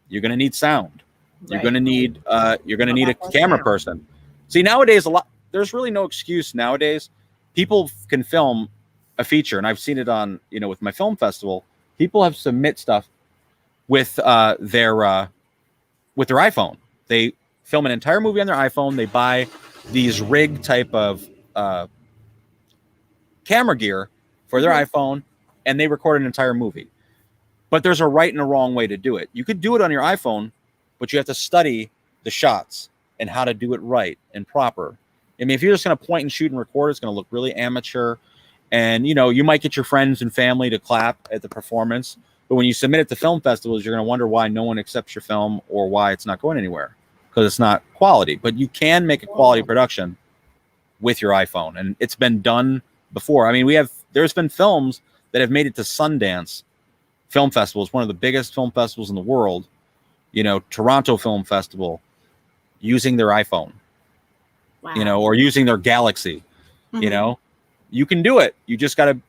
you're going to need sound. You're going to need a camera person. See, nowadays, there's really no excuse nowadays. People can film a feature, and I've seen it on, with my film festival. People have submit stuff with their iPhone. They film an entire movie on their iPhone. They buy these rig type of camera gear for their iPhone, and they record an entire movie. But there's a right and a wrong way to do it. You could do it on your iPhone, but you have to study the shots and how to do it right and proper. I mean, if you're just going to point and shoot and record, it's going to look really amateur. And, you might get your friends and family to clap at the performance. But when you submit it to film festivals, you're going to wonder why no one accepts your film or why it's not going anywhere, because it's not quality. But you can make a quality production with your iPhone. And it's been done before. I mean, there's been films that have made it to Sundance Film Festival. It's one of the biggest film festivals in the world. Toronto Film Festival, using their iPhone, or using their Galaxy, you can do it. You just got to,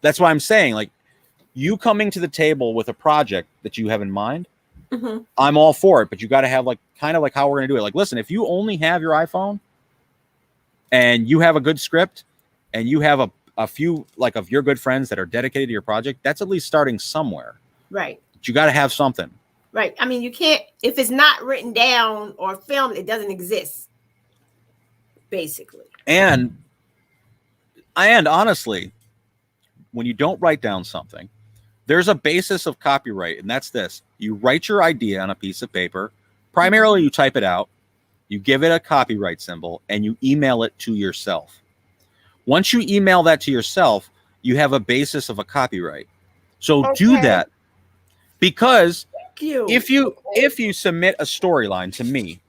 that's why I'm saying, like, you coming to the table with a project that you have in mind, I'm all for it, but you got to have kind of like how we're going to do it. Like, listen, if you only have your iPhone and you have a good script and you have a few of your good friends that are dedicated to your project, that's at least starting somewhere. Right. But you got to have something. Right. I mean, you can't, if it's not written down or filmed, it doesn't exist, basically. And honestly, when you don't write down something, there's a basis of copyright, and that's this. You write your idea on a piece of paper. Primarily, you type it out, you give it a copyright symbol, and you email it to yourself. Once you email that to yourself, you have a basis of a copyright. So do that. Because if you submit a storyline to me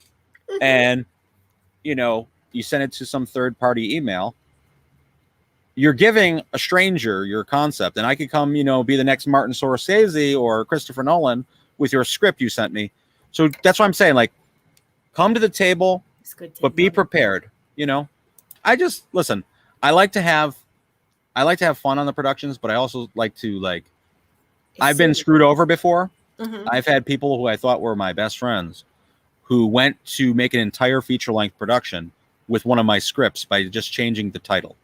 and you send it to some third-party email, you're giving a stranger your concept, and I could come, be the next Martin Scorsese or Christopher Nolan with your script you sent me. So that's what I'm saying. Like, come to the table, but be prepared. Listen. I like to have fun on the productions, but I also like to I've been screwed over before. I've had people who I thought were my best friends who went to make an entire feature-length production with one of my scripts by just changing the title.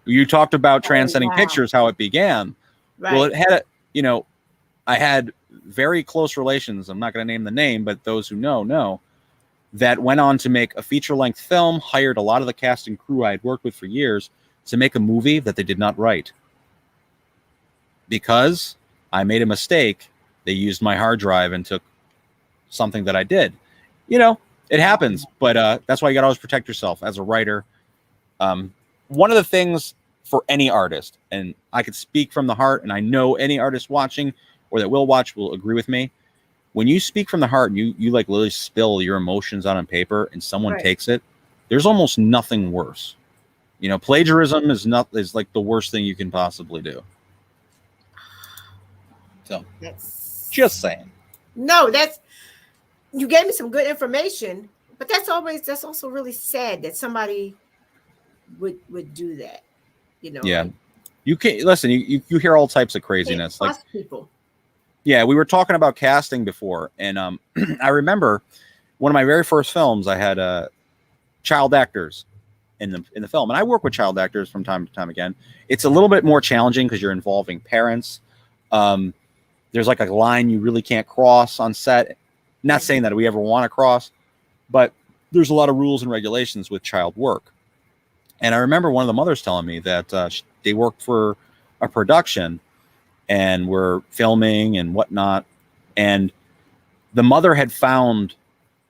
You talked about Transcending Pictures, how it began. Right. Well, it had, I had very close relations. I'm not going to name the name, but those who know, that went on to make a feature-length film, hired a lot of the cast and crew I had worked with for years to make a movie that they did not write. Because I made a mistake, they used my hard drive and took something that I did. It happens, but that's why you got to always protect yourself as a writer. One of the things for any artist, and I could speak from the heart, and I know any artist watching or that will watch will agree with me. When you speak from the heart and you literally spill your emotions out on paper and someone takes it, there's almost nothing worse. Plagiarism is like the worst thing you can possibly do. So just saying. No, you gave me some good information, but that's also really sad that somebody would do that. Yeah. You can't listen, you hear all types of craziness. People. Yeah, we were talking about casting before, and I remember one of my very first films. I had child actors in the film, and I work with child actors from time to time. Again, it's a little bit more challenging because you're involving parents. There's a line you really can't cross on set. Not saying that we ever want to cross, but there's a lot of rules and regulations with child work. And I remember one of the mothers telling me that they worked for a production and were filming and whatnot. And the mother had found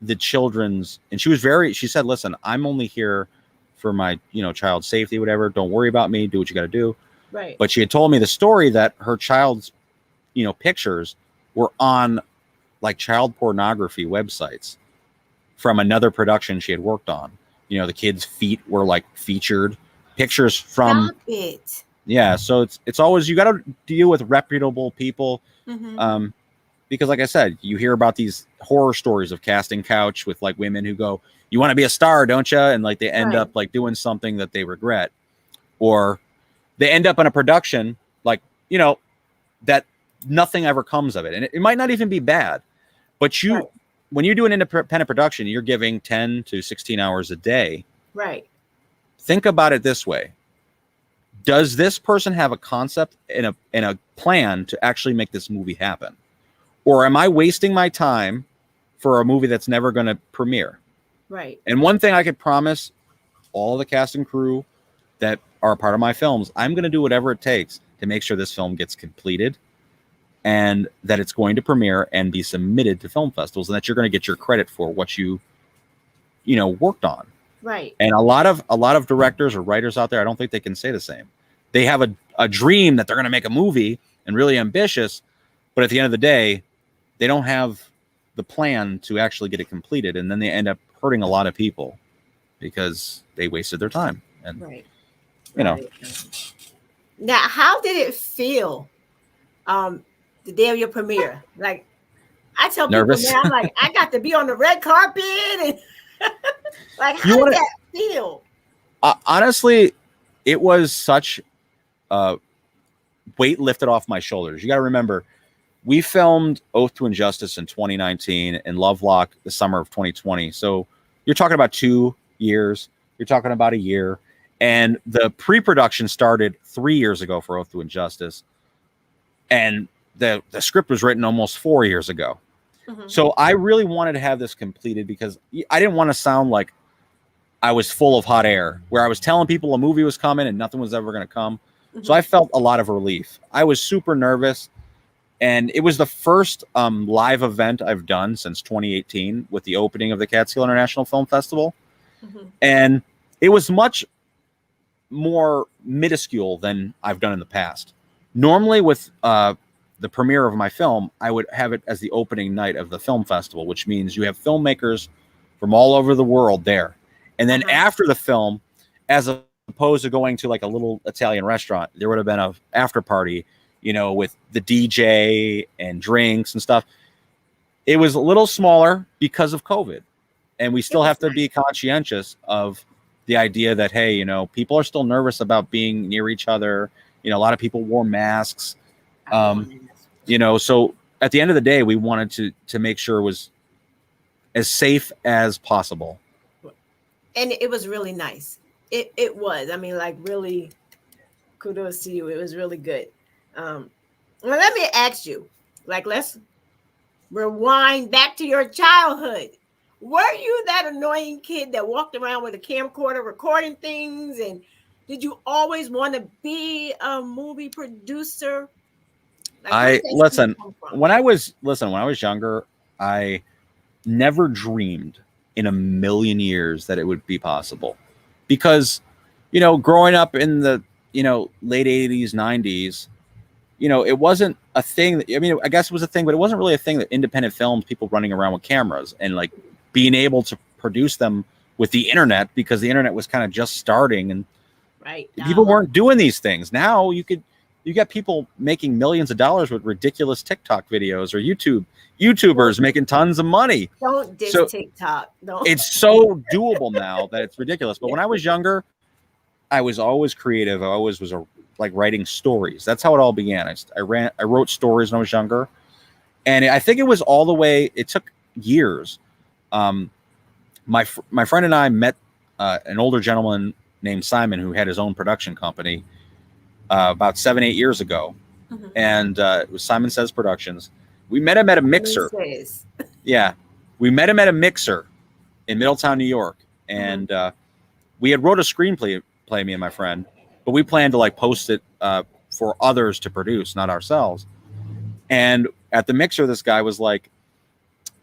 the children's, and she said, listen, I'm only here for my, child's safety, whatever. Don't worry about me. Do what you got to do. Right. But she had told me the story that her child's, pictures were on child pornography websites from another production she had worked on. The kids' feet were featured pictures from. Stop it. Yeah, so it's always, you got to deal with reputable people, Mm-hmm. because like I said, you hear about these horror stories of casting couch with like women who go, "You want to be a star, don't you?" And like they end Right. up like doing something that they regret, or they end up in a production like, that nothing ever comes of it, and it might not even be bad, but Right. when you do an independent production, you're giving 10 to 16 hours a day. Right. Think about it this way: does this person have a concept and a plan to actually make this movie happen, or am I wasting my time for a movie that's never going to premiere? Right. And one thing I could promise all the cast and crew that are a part of my films, I'm going to do whatever it takes to make sure this film gets completed and that it's going to premiere and be submitted to film festivals, and that you're going to get your credit for what you worked on. Right. And a lot of directors or writers out there, I don't think they can say the same. They have a dream that they're going to make a movie and really ambitious, but at the end of the day, they don't have the plan to actually get it completed, and then they end up hurting a lot of people because they wasted their time. And Right. you know, Right. Now, how did it feel the day of your premiere? Like, I tell people, nervous. man, I'm like, I got to be on the red carpet, and like, how You did want that feel? honestly, it was such a weight lifted off my shoulders. You got to remember, we filmed Oath to Injustice in 2019 and Lovelock the summer of 2020. So you're talking about 2 years. You're talking about a year. And the pre-production started 3 years ago for Oath to Injustice. And the script was written almost 4 years ago. Mm-hmm. So I really wanted to have this completed because I didn't want to sound like I was full of hot air, where I was telling people a movie was coming and nothing was ever going to come. Mm-hmm. So I felt a lot of relief. I was super nervous. And it was the first live event I've done since 2018 with the opening of the Catskill International Film Festival. Mm-hmm. And it was much more minuscule than I've done in the past. Normally with the premiere of my film, I would have it as the opening night of the film festival, which means you have filmmakers from all over the world there. And then after the film, as opposed to going to like a little Italian restaurant, there would have been an after party, with the DJ and drinks and stuff. It was a little smaller because of COVID. And we still have to be conscientious of the idea that, hey, people are still nervous about being near each other. A lot of people wore masks. So at the end of the day, we wanted to make sure it was as safe as possible. And it was really nice. It was. I mean, like, really, kudos to you. It was really good. Well, let me ask you, like, let's rewind back to your childhood. Were you that annoying kid that walked around with a camcorder recording things? And did you always want to be a movie producer? Like, when I was younger, I never dreamed in a million years that it would be possible, because growing up in the late 80s, 90s, it wasn't a thing that, I guess it was a thing, but it wasn't really a thing that independent films, people running around with cameras and like being able to produce them with the internet, because the internet was kind of just starting and people weren't doing these things. Now you got people making millions of dollars with ridiculous TikTok videos, or YouTubers making tons of money. Don't diss TikTok. No. It's so doable now that it's ridiculous. But when I was younger, I was always creative. I always was like writing stories. That's how it all began. I wrote stories when I was younger, and I think it was all the way. It took years. My friend and I met an older gentleman named Simon who had his own production company about 7-8 years ago, and it was Simon Says Productions. We met him at a mixer. Yeah, we met him at a mixer in Middletown, New York, and we had wrote a screenplay, me and my friend, but we planned to like post it for others to produce, not ourselves. And at the mixer, this guy was like,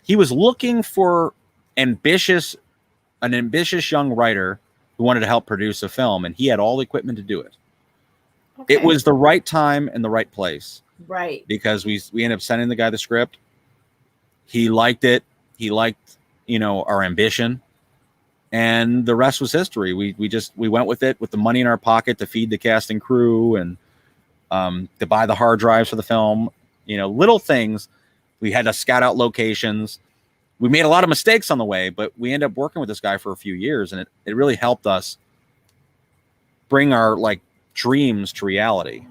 he was looking for an ambitious young writer who wanted to help produce a film, and he had all the equipment to do it. Okay. It was the right time and the right place. Right. Because we ended up sending the guy the script. He liked it. He liked, our ambition. and the rest was history. We went with it with the money in our pocket to feed the cast and crew and to buy the hard drives for the film. Little things. We had to scout out locations. We made a lot of mistakes on the way, but we ended up working with this guy for a few years, and it really helped us bring our dreams to reality.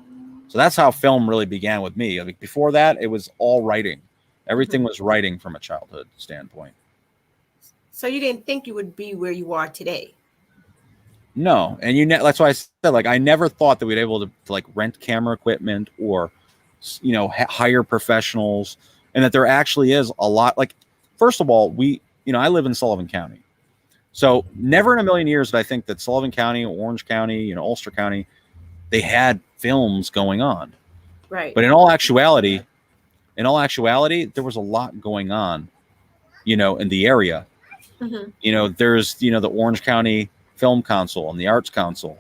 So that's how film really began with me. Before that, it was all writing. Everything was writing from a childhood standpoint. So you didn't think you would be where you are today? No, and that's why I said I never thought that we'd be able to rent camera equipment or hire professionals, and that there actually is a lot. First of all, I live in Sullivan County, so never in a million years did I think that Sullivan County, Orange County, Ulster County, they had films going on. Right. But in all actuality, there was a lot going on, in the area. Mm-hmm. There's the Orange County Film Council and the Arts Council.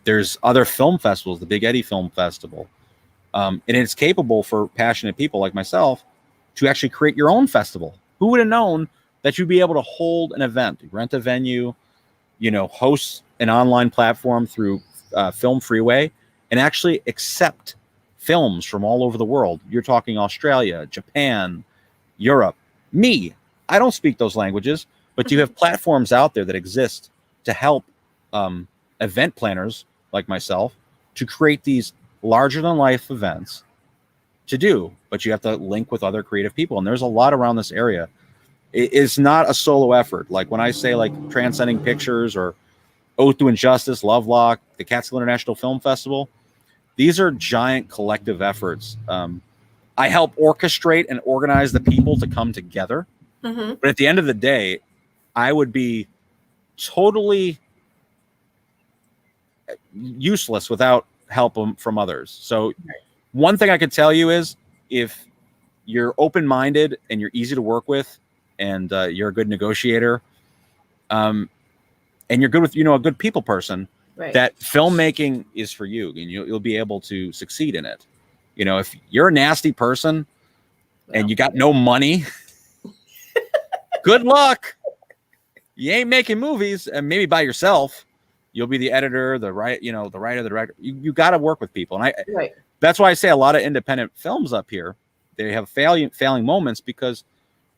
There's other film festivals, the Big Eddy Film Festival, and it's capable for passionate people like myself to actually create your own festival. Who would have known that you'd be able to hold an event, rent a venue, host an online platform through Film Freeway, and actually accept films from all over the world. You're talking Australia, Japan, Europe. Me, I don't speak those languages, but you have platforms out there that exist to help event planners like myself to create these larger than life events to do, but you have to link with other creative people. And there's a lot around this area. It's not a solo effort. Like when I say Transcending Pictures or Oath to Injustice, Lovelock, the Catskill International Film Festival, these are giant collective efforts. I help orchestrate and organize the people to come together. Mm-hmm. But at the end of the day, I would be totally useless without help from others. So one thing I could tell you is if you're open-minded and you're easy to work with and you're a good negotiator and you're good with, a good people person, that filmmaking is for you and you'll be able to succeed in it. If you're a nasty person and you got no money, good luck. You ain't making movies, and maybe by yourself. You'll be the editor, the writer, the director. You got to work with people, and that's why I say a lot of independent films up here, they have failing moments because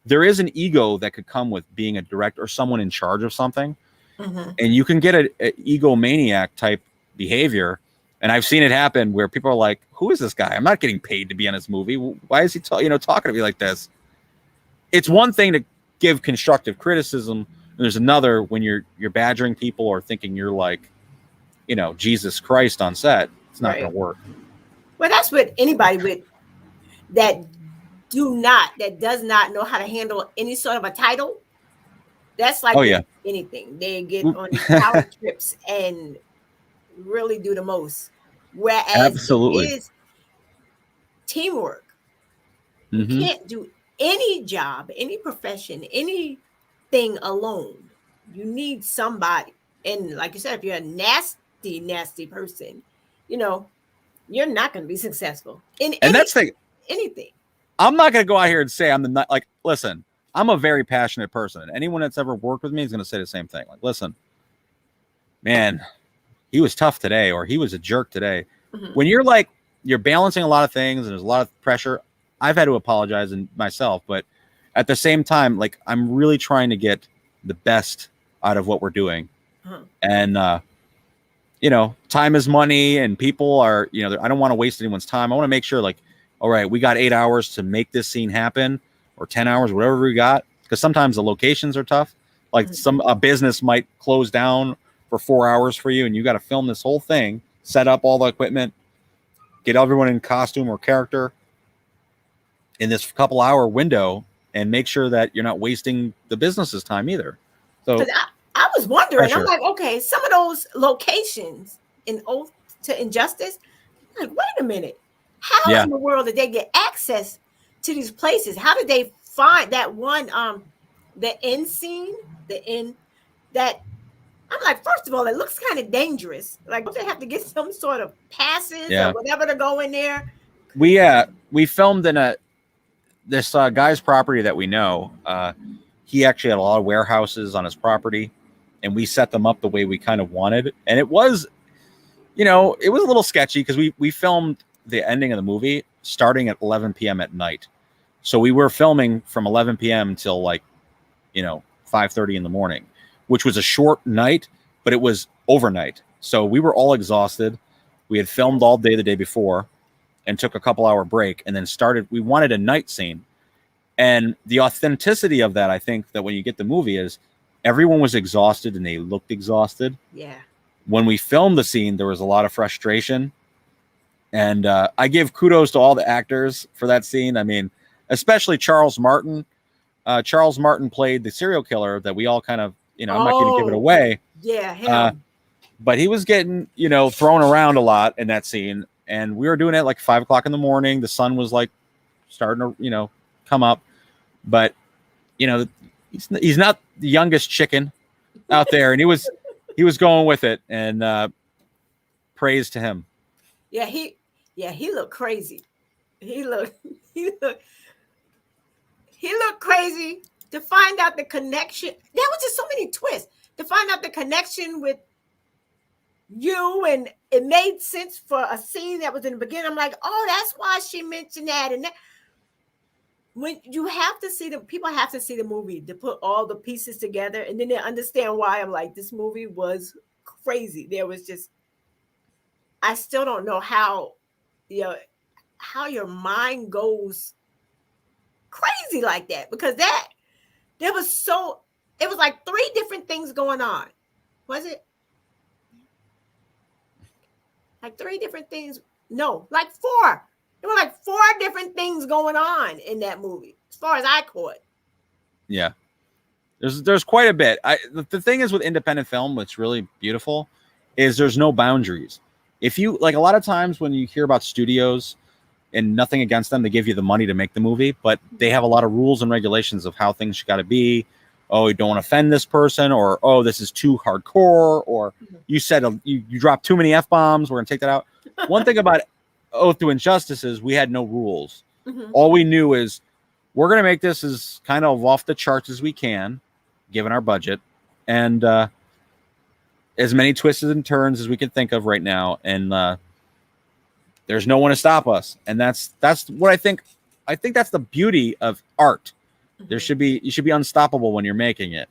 there is an ego that could come with being a director or someone in charge of something, and you can get an egomaniac type behavior. And I've seen it happen where people are like, "Who is this guy? I'm not getting paid to be on his movie. Why is he talking to me like this?" It's one thing to give constructive criticism. There's another when you're badgering people or thinking you're like, Jesus Christ on set. It's not going to work. Well, that's what anybody that does not know how to handle any sort of a title. That's like anything. They get on these power trips and really do the most. Whereas absolutely it is teamwork. You can't do any job, any profession, anything alone. You need somebody. And like you said, if you're a nasty person, you're not going to be successful in anything. I'm not going to go out here and say I'm listen, I'm a very passionate person. Anyone that's ever worked with me is going to say the same thing. Like, listen, man, he was tough today, or he was a jerk today. When you're balancing a lot of things and there's a lot of pressure, I've had to apologize myself, but at the same time, I'm really trying to get the best out of what we're doing. And, time is money, and people are, I don't want to waste anyone's time. I want to make sure all right, we got 8 hours to make this scene happen, or 10 hours, whatever we got. Because sometimes the locations are tough. A business might close down for 4 hours for you, and you got to film this whole thing, set up all the equipment, get everyone in costume or character in this couple hour window, and make sure that you're not wasting the business's time either. So I was wondering, pressure. I'm like, okay, some of those locations in Oath to Injustice, I'm like, wait a minute. How in the world did they get access to these places? How did they find that one, the end scene, that I'm like, first of all, it looks kind of dangerous. Don't they have to get some sort of passes or whatever to go in there? We filmed in this guy's property that we know. he actually had a lot of warehouses on his property, and we set them up the way we kind of wanted. And it was, it was a little sketchy because we filmed the ending of the movie starting at 11 p.m. at night. So we were filming from 11 p.m. till 5:30 in the morning, which was a short night, but it was overnight. So we were all exhausted. We had filmed all day the day before and took a couple-hour break and then started. We wanted a night scene. And the authenticity of that, I think that when you get the movie is everyone was exhausted and they looked exhausted. Yeah. When we filmed the scene, there was a lot of frustration. And I give kudos to all the actors for that scene. I mean, especially Charles Martin. Charles Martin played the serial killer that we all kind of, I'm not going to give it away. Yeah, him. But he was getting, thrown around a lot in that scene. And we were doing it at like 5 o'clock in the morning. The sun was like starting to, come up. But, he's not the youngest chicken out there. And he was going with it. And praise to him. Yeah, he looked crazy. He looked crazy. To find out the connection, there was just so many twists. To find out the connection with you, and it made sense for a scene that was in the beginning. I'm like, oh, that's why she mentioned that. And that, when you have to see people have to see the movie to put all the pieces together, and then they understand why. I'm like, this movie was crazy. There was just, I still don't know how your mind goes crazy like that, because it was like 3 different things going on. Was it? Like 3 different things? No, like 4. There were like 4 different things going on in that movie, as far as I caught. Yeah. There's quite a bit. The thing is with independent film, what's really beautiful is there's no boundaries. If you, like, a lot of times when you hear about studios, and nothing against them, they give you the money to make the movie, but they have a lot of rules and regulations of how things got to be. Oh, you don't want to offend this person, or, oh, this is too hardcore, or you said you dropped too many F-bombs, we're going to take that out. One thing about Oath to Injustice is we had no rules. Mm-hmm. All we knew is we're going to make this as kind of off the charts as we can, given our budget, and as many twists and turns as we can think of right now, and there's no one to stop us. And that's what I think. I think that's the beauty of art. Mm-hmm. You should be unstoppable when you're making it,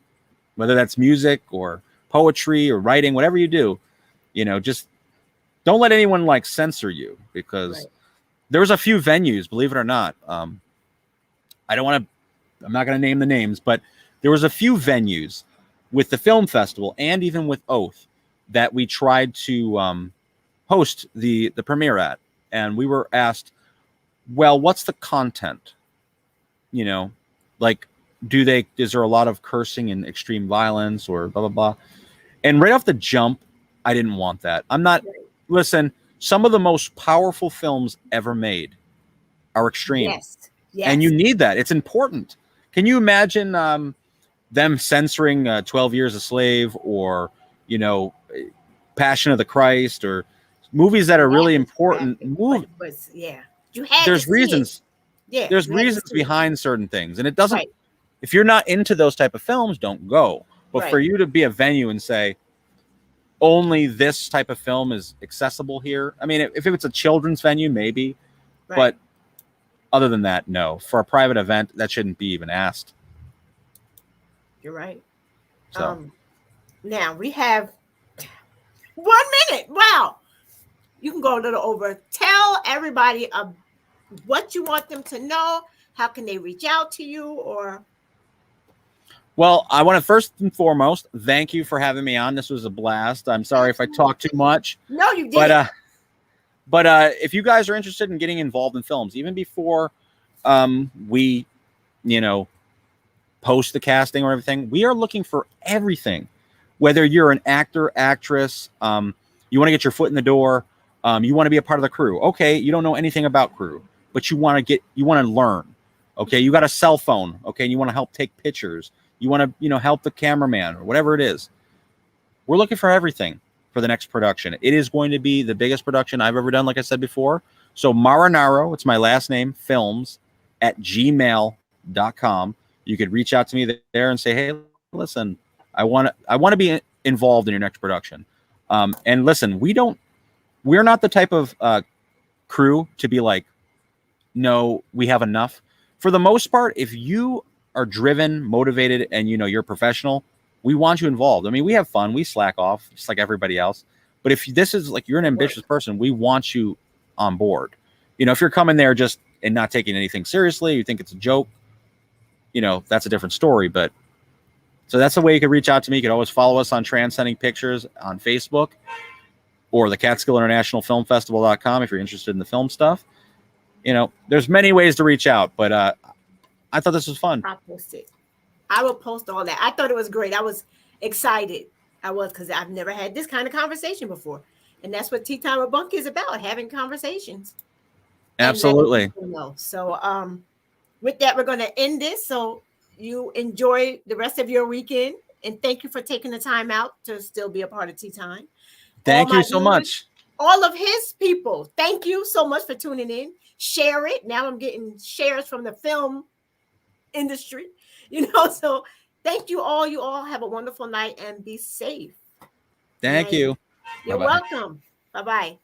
whether that's music or poetry or writing, whatever you do, just don't let anyone censor you, because there's a few venues, believe it or not. I'm not going to name the names, but there was a few venues with the film festival and even with Oath that we tried to host the premiere at, and we were asked, well, what's the content? Is there a lot of cursing and extreme violence or blah, blah, blah? And right off the jump, I didn't want that. Listen, some of the most powerful films ever made are extreme. Yes. And you need that. It's important. Can you imagine them censoring 12 Years a Slave, or, Passion of the Christ, or movies that are really important? There's reasons. Yeah, there's reasons behind certain things, and it doesn't. Right. If you're not into those type of films, don't go. But for you to be a venue and say only this type of film is accessible here, I mean, if it's a children's venue, maybe, but other than that, no. For a private event, that shouldn't be even asked. You're right. So now we have 1 minute. Wow. You can go a little over. Tell everybody what you want them to know. How can they reach out to you? Or well, I want to first and foremost thank you for having me on. This was a blast. I'm sorry if I talked too much. No, you didn't. But if you guys are interested in getting involved in films, even before we, post the casting or everything, we are looking for everything. Whether you're an actor, actress, you want to get your foot in the door, you want to be a part of the crew. Okay, you don't know anything about crew, but you want to learn. Okay, you got a cell phone. Okay, and you want to help take pictures. You want to, help the cameraman or whatever it is. We're looking for everything for the next production. It is going to be the biggest production I've ever done, like I said before. So Marino, it's my last name, films @gmail.com. you could reach out to me there and say, hey, listen, I want to be involved in your next production. And listen, we're not the type of crew to be like, no, we have enough. For the most part, if you are driven, motivated, and you're professional, we want you involved. I mean, we have fun, we slack off just like everybody else. But if this is like you're an ambitious person, we want you on board. If you're coming there just and not taking anything seriously, you think it's a joke, that's a different story. But so that's the way you could reach out to me. You could always follow us on Transcending Pictures on Facebook or the Catskill International Film Festival.com if you're interested in the film stuff. There's many ways to reach out, but I thought this was fun. I'll post it. I will post all that. I thought it was great. I was excited. Because I've never had this kind of conversation before. And that's what Tea Time with Bunk is about, having conversations. Absolutely. So with that, we're going to end this. So you enjoy the rest of your weekend. And thank you for taking the time out to still be a part of Tea Time. Thank you so much. All of his people, thank you so much for tuning in. Share it. Now I'm getting shares from the film industry, so thank you all. You all have a wonderful night and be safe. Thank you. You're welcome. Bye-bye.